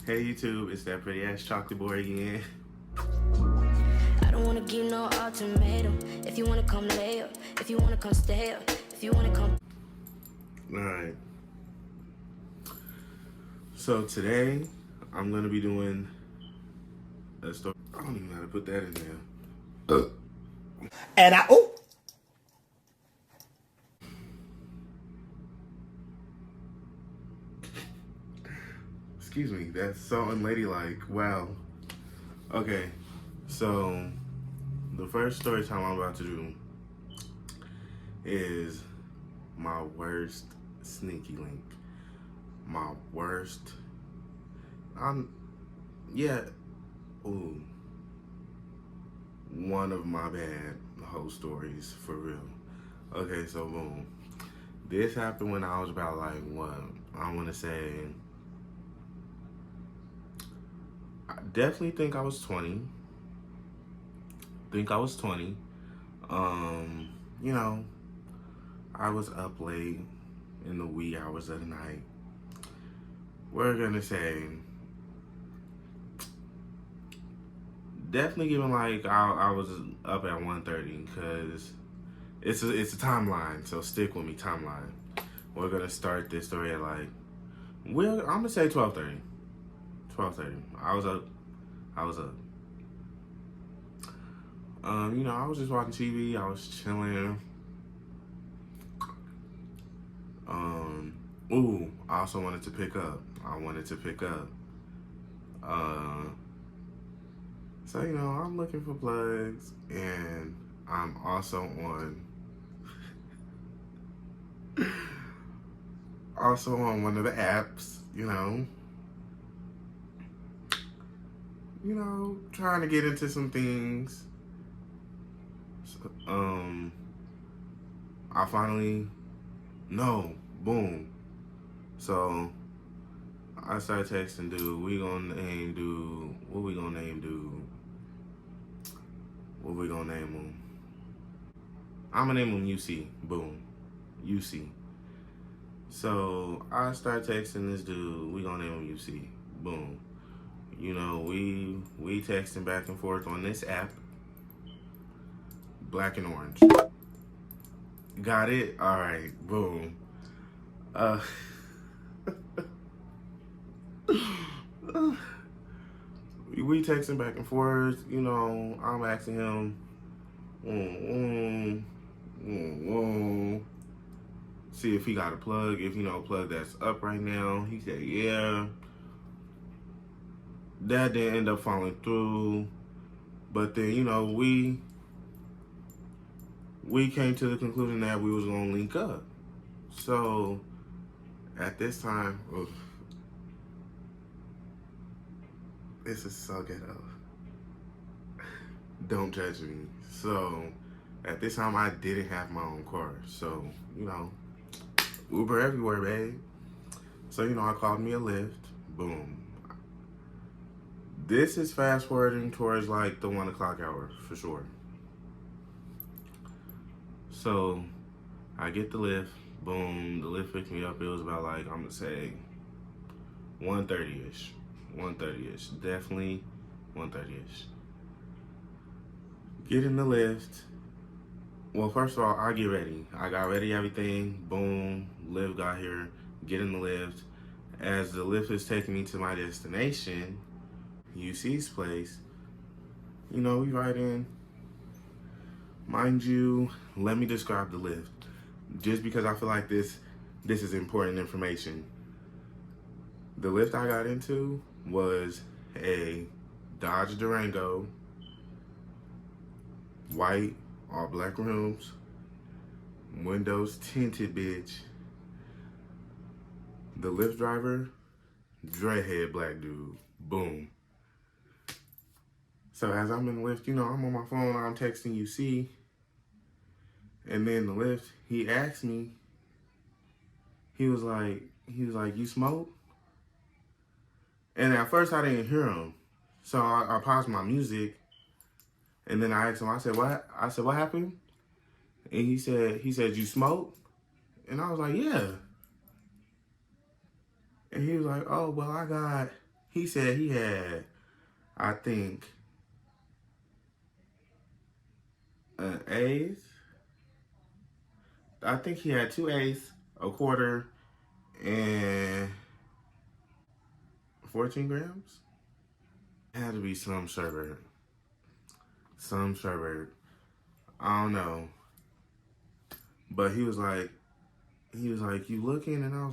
Hey YouTube, it's that pretty ass chocolate boy again. I don't wanna give no ultimatum. If you wanna come lay up, if you wanna come stay up, if you wanna come. Alright. So today I'm gonna be doing a story. I don't even know how to put that in there. And I Excuse me, that's so unladylike. Wow. Okay, so the first story time I'm about to do is my worst sneaky link. My worst. Yeah. Ooh. One of my bad whole stories for real. Okay, so boom. This happened when I was about like what? I want to say. I definitely think I was 20. Think I was 20. You know, I was up late in the wee hours of the night. We're gonna say definitely giving like I was up at 1:30 because it's a timeline. So stick with me, timeline. We're gonna start this story at like I'm gonna say 12:30. 12:30. I was up. I was just watching TV. I was chilling. I also wanted to pick up. So I'm looking for plugs, and I'm also on one of the apps. Trying to get into some things. I finally, no, boom. So I started texting dude, what we gonna name dude? What we gonna name him? I'm gonna name him UC, boom, UC. So I started texting this dude, we gonna name him UC, boom. We texting back and forth on this app, black and orange. Got it? All right, boom. We texting back and forth. I'm asking him, see if he got a plug. If a plug that's up right now. He said, yeah. That didn't end up falling through. But then, we came to the conclusion that we was gonna link up. So at this time, this is so ghetto. Don't judge me. So at this time, I didn't have my own car. So, Uber everywhere, babe. So, I called me a Lyft. Boom. This is fast forwarding towards like the 1 o'clock hour for sure. So I get the Lyft. Boom. The Lyft picked me up. It was about like, I'm gonna say 1:30ish. 1:30ish. Definitely 1:30ish. Get in the Lyft. Well, first of all, I get ready. I got ready, everything. Boom. Lyft got here. Get in the Lyft. As the Lyft is taking me to my destination, UC's place, we ride in. Mind you, let me describe the Lyft. Just because I feel like this is important information. The Lyft I got into was a Dodge Durango, white, all black rims, windows tinted, bitch. The Lyft driver, dreadhead black dude. Boom. So as I'm in the Lyft, I'm on my phone, I'm texting UC. And then the Lyft, he asked me, he was like, you smoke? And at first I didn't hear him. So I paused my music. And then I asked him, I said, what? What happened? And he said, you smoke? And I was like, yeah. And he was like, oh, well, I got He said he had, I think, an eighth. I think he had 2/8, a quarter, and 14 grams. It had to be some sherbet. Some sherbet. I don't know. But he was like, you looking? And I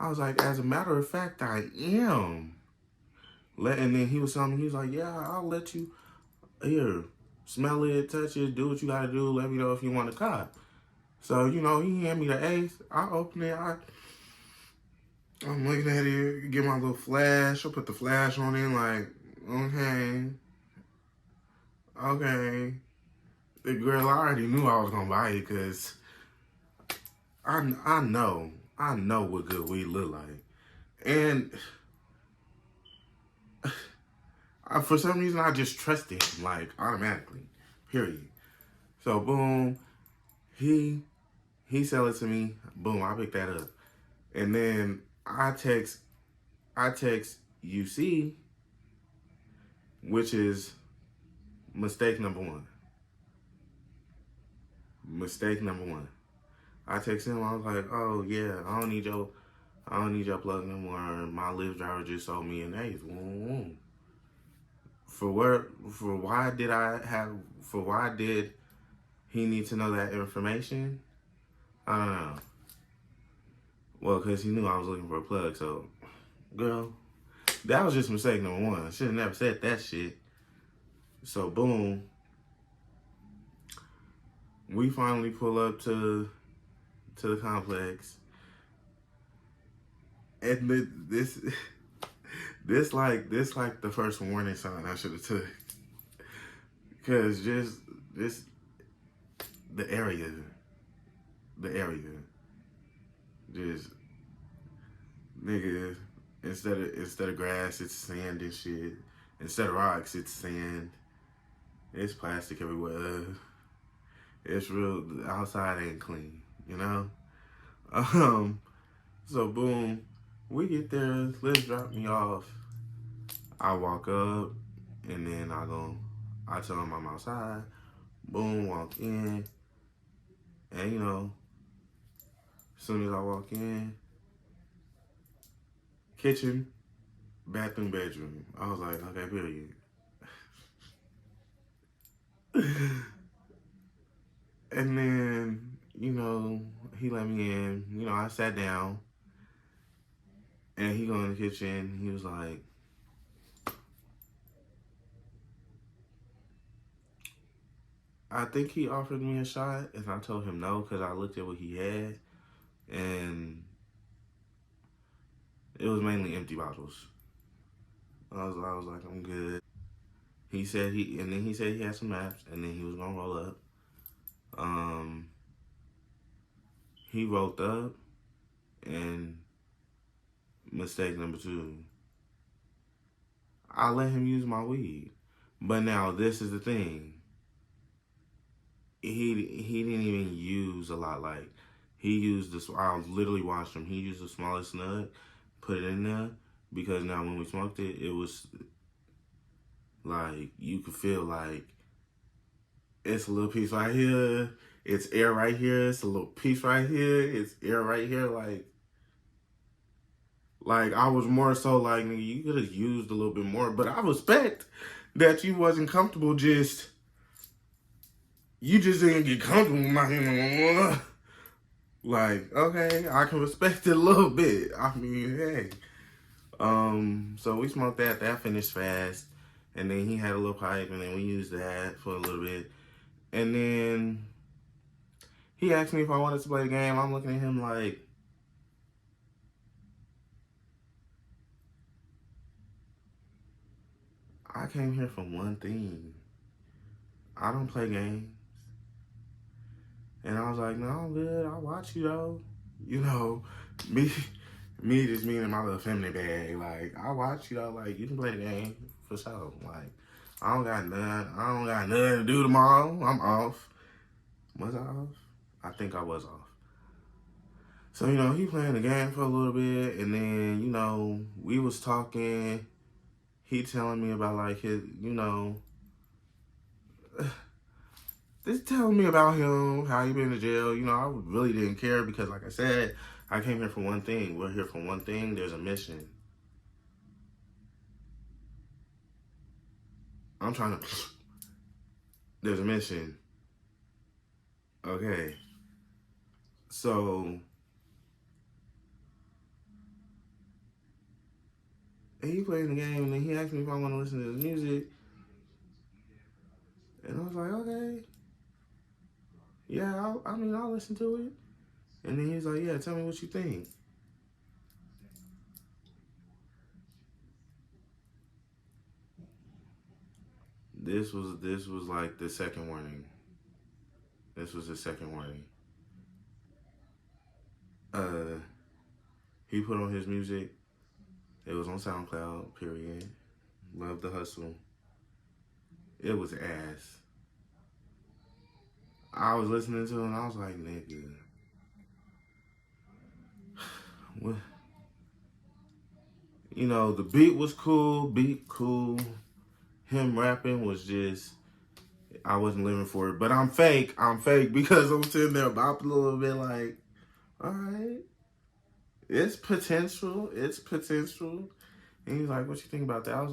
was like, as a matter of fact, I am. And then he was telling me, he was like, yeah, I'll let you, here, smell it, touch it, do what you gotta do, let me know if you want a cop. So, he handed me the eighth. I opened it, I'm looking at it, get my little flash, I put the flash on it, like, okay. The girl, I already knew I was gonna buy it, because I know what good weed look like. And for some reason, I just trusted him, like, automatically, period. So, boom, he sell it to me. Boom, I pick that up. And then I text UC, which is mistake number one. Mistake number one. I text him, I was like, oh, yeah, I don't need your plug no more. My Lyft driver just sold me an eighth. Why did he need to know that information? I don't know. Well, because he knew I was looking for a plug, so, girl, that was just mistake number one. I should have never said that shit. So, boom, we finally pull up to the complex. And this like the first warning sign I should have took. Because just the area, just, nigga, instead of grass, it's sand and shit. Instead of rocks, it's sand. It's plastic everywhere. It's real, the outside ain't clean, So boom, we get there, Liz drop me off. I walk up, and then I tell him I'm outside. Boom, walk in. And as soon as I walk in, kitchen, bathroom, bedroom. I was like, okay, period. And then, he let me in. I sat down. And he go in the kitchen. He was like, I think he offered me a shot. And I told him no, because I looked at what he had. And it was mainly empty bottles. I was like, I'm good. He said he had some maps, and then he was gonna roll up. He rolled up, and mistake number two, I let him use my weed. But now this is the thing. He didn't even use a lot. Like, he used this. I literally watched him. He used the smallest nut, put it in there, because now when we smoked it, it was like, you could feel like it's a little piece right here, it's air right here, it's a little piece right here, it's air right here. Like I was more so like, nigga, you could have used a little bit more. But I respect that you wasn't comfortable. You just didn't get comfortable with my hand. Like, okay, I can respect it a little bit. I mean, hey. So we smoked that. That finished fast. And then he had a little pipe, and then we used that for a little bit. And then he asked me if I wanted to play the game. I'm looking at him like, I came here for one thing. I don't play games. And I was like, no, I'm good. I'll watch you, though. Me just being in my little feminine bag. Like, I'll watch you, though. Like, you can play the game for sure. Like, I don't got nothing to do tomorrow. I'm off. Was I off? I think I was off. So, he playing the game for a little bit. And then, we was talking. he telling me about like his, just telling me about him, how he been to jail. I really didn't care because, like I said, I came here for one thing. We're here for one thing. There's a mission. I'm trying to. There's a mission. Okay. So he played the game and then he asked me if I want to listen to his music. And I was like, okay. Yeah, I'll listen to it. And then he's like, yeah, tell me what you think. This was like the second warning. This was the second warning. Uh, he put on his music. It was on SoundCloud, period. Love the hustle. It was ass. I was listening to it and I was like, nigga. What? The beat was cool, Him rapping was just, I wasn't living for it. But I'm fake because I'm sitting there bopping a little bit like, all right, it's potential. And he's like, what you think about that? I was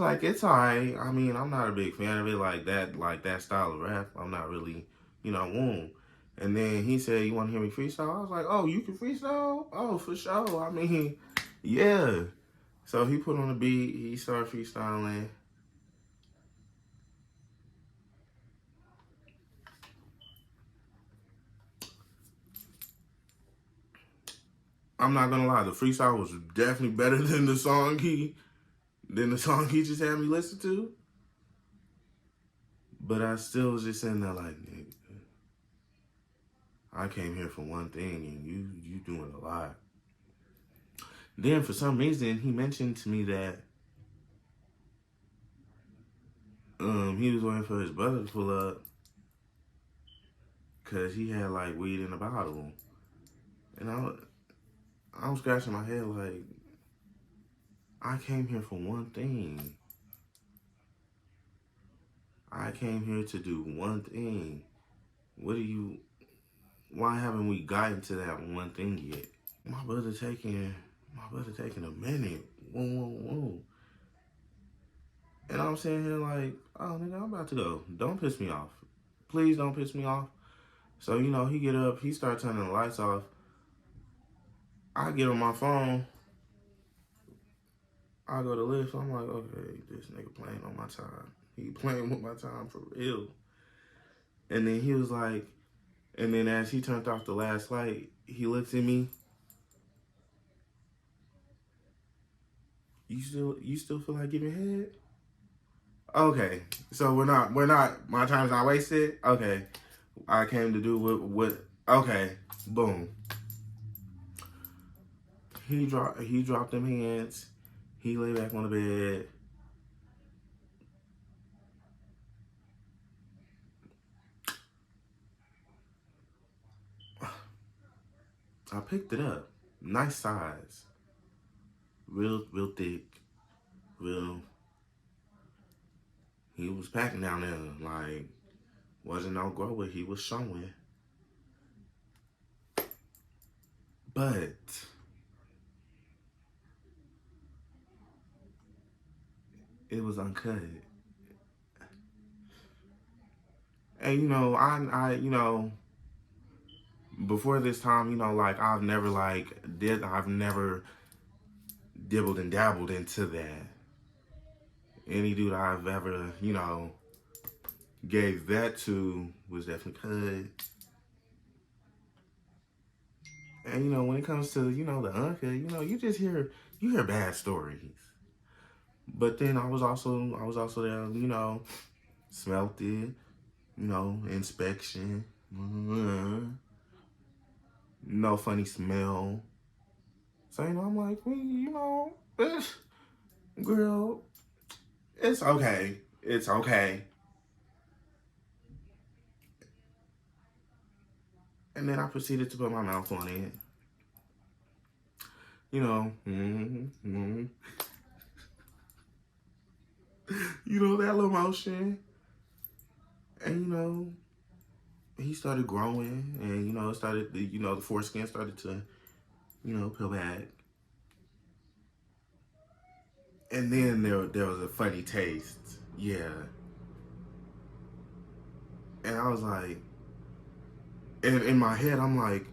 like, it's all right. I mean, I'm not a big fan of it like that style of rap. I'm not really, woo. And then he said, you want to hear me freestyle? I was like, oh, you can freestyle? Oh, for sure. I mean, yeah. So he put on the beat. He started freestyling. I'm not gonna lie, the freestyle was definitely better than the song he just had me listen to. But I still was just sitting there like, nigga, I came here for one thing and you doing a lot. Then for some reason he mentioned to me that he was waiting for his brother to pull up because he had like weed in a bottle. And I was scratching my head like, I came here for one thing. I came here to do one thing. Why haven't we gotten to that one thing yet? My brother taking a minute. Whoa, whoa, whoa. And I'm sitting here like, oh nigga, I'm about to go. Don't piss me off. Please don't piss me off. So, he get up, he start turning the lights off. I get on my phone. I go to lift. I'm like, okay, this nigga playing on my time. He playing with my time for real. And then he was like, and then as he turned off the last light, he looks at me. You still feel like giving head? Okay, so we're not, my time's not wasted? Okay, I came to do what, okay, boom. He dropped them hands. He lay back on the bed. I picked it up. Nice size. Real thick. He was packing down there. Like, wasn't no grower. He was showing. But it was uncut. And I before this time, like I've never dibbled and dabbled into that. Any dude I've ever, gave that to was definitely cut. And when it comes to, the uncut, you hear bad stories. But then I was also there, smelt it, inspection. No funny smell. So, I'm like, well, girl, it's okay. It's okay. And then I proceeded to put my mouth on it. that little motion. And, he started growing, and, it started, the foreskin started to, peel back. And then there was a funny taste. Yeah. And I was like, and in my head, I'm like,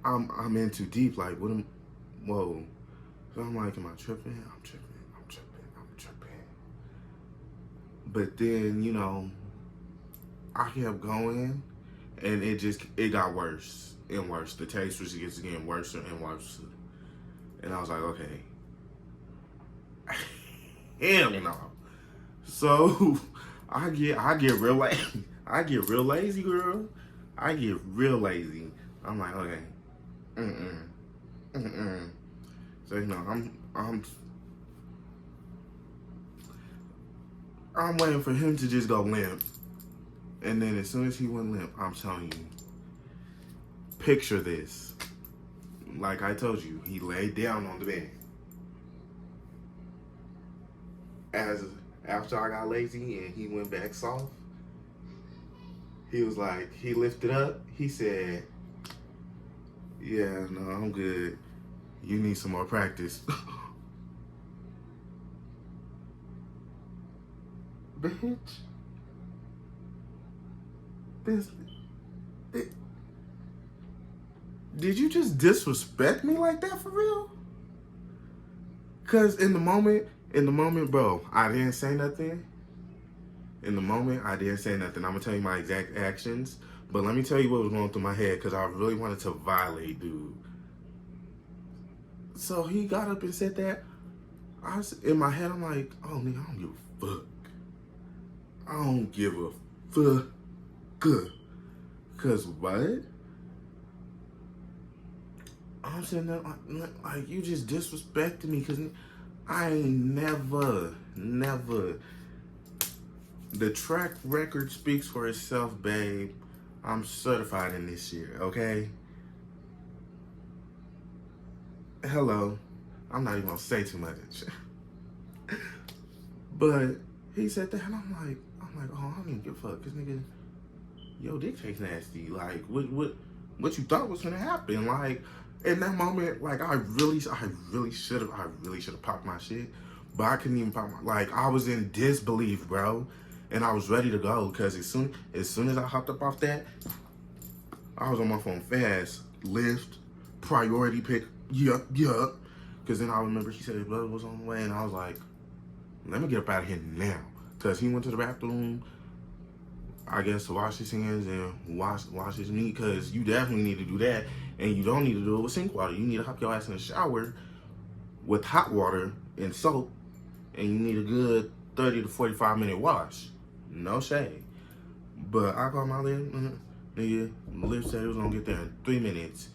I'm in too deep. Like, whoa. So I'm like, am I tripping? I'm tripping. I'm tripping. I'm tripping. But then, I kept going, and it got worse and worse. The taste was just getting worse and worse. And I was like, okay. Hell no. So I get real lazy. I get real lazy, girl. I get real lazy. I'm like, okay. Mm-mm. So I'm waiting for him to just go limp. And then as soon as he went limp, I'm telling you, picture this. Like I told you, he laid down on the bed. After I got lazy and he went back soft, he was like, he lifted up, he said, yeah, no, I'm good. You need some more practice. Bitch. Did you just disrespect me like that for real? Cause in the moment, bro, I didn't say nothing. In the moment, I didn't say nothing. I'm gonna tell you my exact actions, but let me tell you what was going through my head, cause I really wanted to violate dude. So he got up and said that. In my head, I'm like, oh nigga, I don't give a fuck. I don't give a fuck. Cause what? I'm sitting there like you just disrespected me, cause I ain't never. The track record speaks for itself, babe. I'm certified in this shit, okay? Hello. I'm not even gonna say too much. But he said that, and I'm like, oh, I don't even give a fuck, cause nigga, yo, dick tastes nasty. Like, what you thought was gonna happen? Like, in that moment, like, I really should have popped my shit, but I couldn't even pop my, like, I was in disbelief, bro, and I was ready to go, cause as soon as I hopped up off that, I was on my phone fast, lift, priority pick, yup, cause then I remember he said his brother was on the way, and I was like, let me get up out of here now, cause he went to the bathroom, I guess, to wash his hands and wash his meat, because you definitely need to do that, and you don't need to do it with sink water. You need to hop your ass in the shower with hot water and soap, and you need a good 30 to 45 minute wash. No shade. But I called my lift, nigga, lift said it was gonna get there in 3 minutes.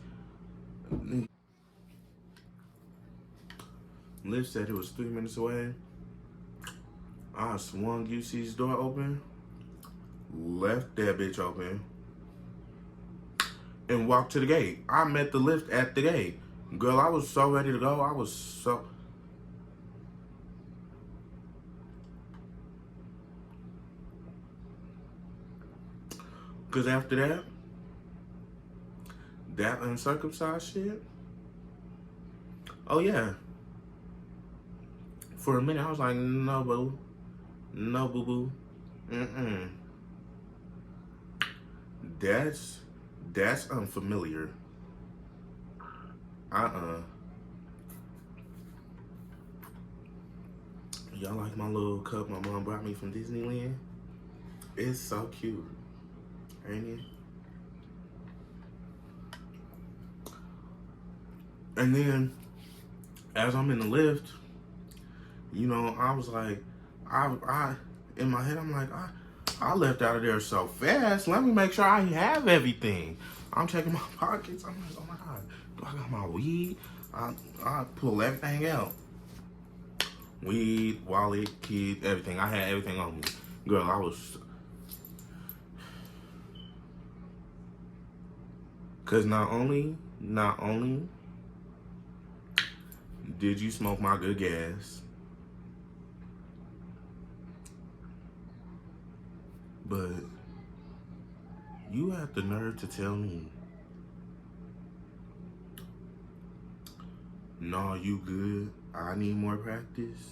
Lift said it was 3 minutes away. I swung UC's door open, left that bitch open, and walked to the gate. I met the lift at the gate. Girl, I was so ready to go. Because after that uncircumcised shit, oh yeah. For a minute, I was like, no, boo. No, boo-boo. Mm-mm. That's unfamiliar. Y'all like my little cup my mom brought me from Disneyland? It's so cute, ain't it? And then, as I'm in the lift, I was like, I in my head, I'm like, I left out of there so fast. Let me make sure I have everything. I'm checking my pockets. I'm like, oh my God, do I got my weed? I pull everything out. Weed, wallet, kid, everything. I had everything on me. Girl, I was... Because not only did you smoke my good gas, But you have the nerve to tell me, no, you good, I need more practice?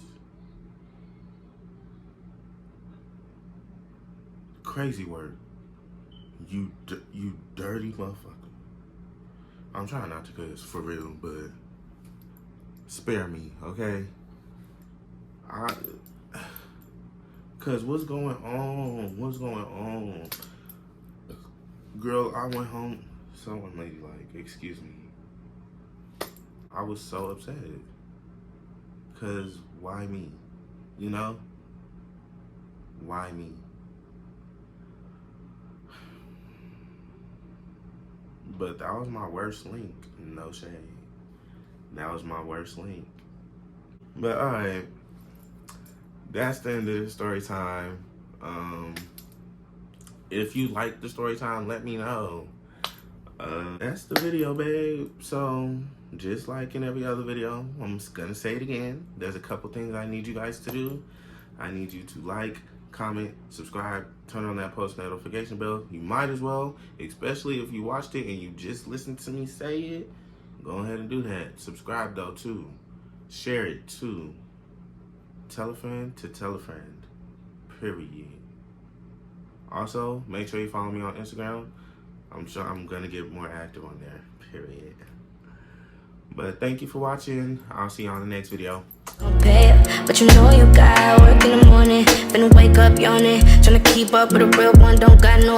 Crazy work. You dirty motherfucker. I'm trying not to cuss for real, but spare me, okay? Cause what's going on? What's going on? Girl, I went home. Someone lady like, excuse me. I was so upset. Cause why me? You know? Why me? But that was my worst link. No shade. That was my worst link. But alright. That's the end of the story time. If you like the story time, let me know. That's the video, babe. So, just like in every other video, I'm just gonna say it again. There's a couple things I need you guys to do. I need you to like, comment, subscribe, turn on that post notification bell. You might as well, especially if you watched it and you just listened to me say it. Go ahead and do that. Subscribe though too. Share it too. Tell a friend to tell a friend. Period. Also, make sure you follow me on Instagram. I'm sure I'm gonna get more active on there. Period. But thank you for watching. I'll see you on the next video. Compare, but you know you got work in the morning. Finna wake up yawning, tryna keep up with a real one. Don't got no